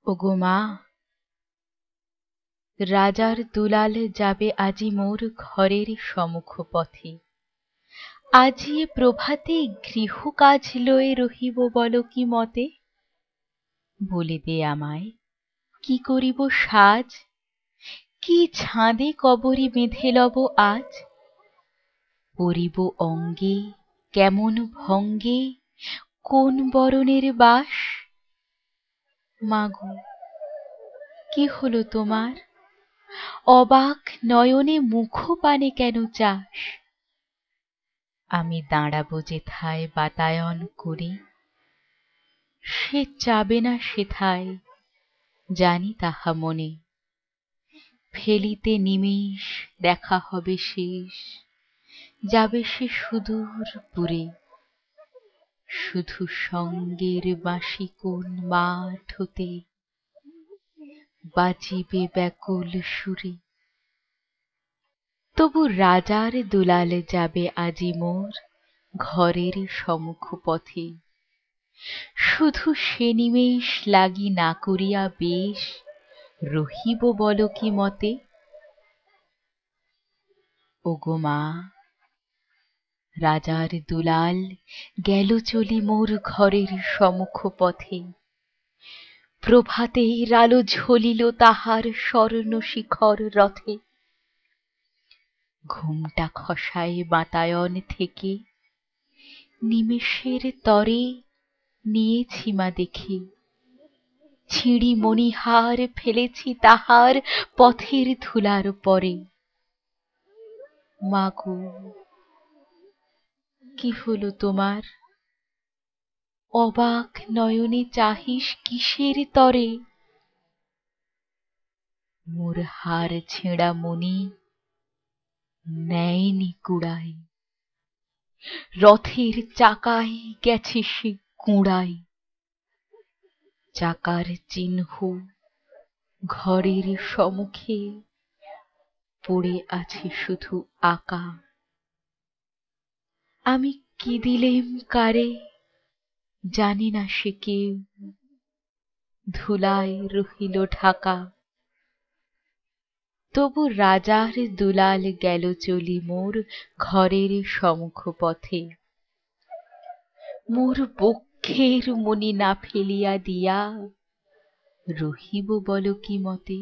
ওগো মা, রাজার দুলাল যাবে আজি মোর ঘরের সম্মুখ পথে। আজি এ প্রভাতে গৃহকাজ লয়ে রহিব বল কি মতে। বলে দে আমায় কি করিব সাজ, কি ছাঁদে কবরী বেঁধে লব আজ। পরিব অঙ্গে কেমন ভঙ্গে, কোন বরণের বাস। মাগো, কি হলো তোমার, অবাক নয়নে মুখপানে কেন চাস। আমি দাঁড়াবো যেথায় বাতায়ন করে, সে যাবে না সেথায়, জানি তাহা মনে। ফেলিতে নিমেষ দেখা হবে শেষ, যাবে সে সুদূর পুরে। শুধু সঙ্গের বাঁশি কোন মাঠ হতে, বাজিবে ব্যাকুল সুরে। তবু রাজার দুলাল যাবে আজি মোর ঘরের সম্মুখ পথে। শুধু সে নিমেষ লাগি না করিয়া বেশ, রহিব বল কি মতে। ওগো মা, রাজার দুলাল গেল চলি মোর ঘরের সম্মুখ পথে। প্রভাতের আলো ঝলিল তাহার স্বর্ণ শিখর রথে। ঘুমটা খসায় বাতায়ন থেকে, নিমেষের তরে নিয়েছি মা দেখে। ছিঁড়ি মণিহার ফেলেছি তাহার পথের ধুলার পরে। মাগো, কি হলো তোমার, অবাক নয়নে চাহিস কিসের তরে। মোর হার ছেঁড়া মণি নেয়নি কুড়ায়, রথের চাকায় গেছে সে কুঁড়ায়। চাকার চিহ্ন ঘরের সম্মুখে পড়ে আছে শুধু আঁকা। আমি কি দিলেম কারে, জানি না সে কেউ, ধুলায় রহিল ঢাকা। তবু রাজার দুলাল গেল চলি মোর ঘরের সম্মুখ পথে। মোর বক্ষের মণি না ফেলিয়া দিয়া, রহিব বল কি মতে।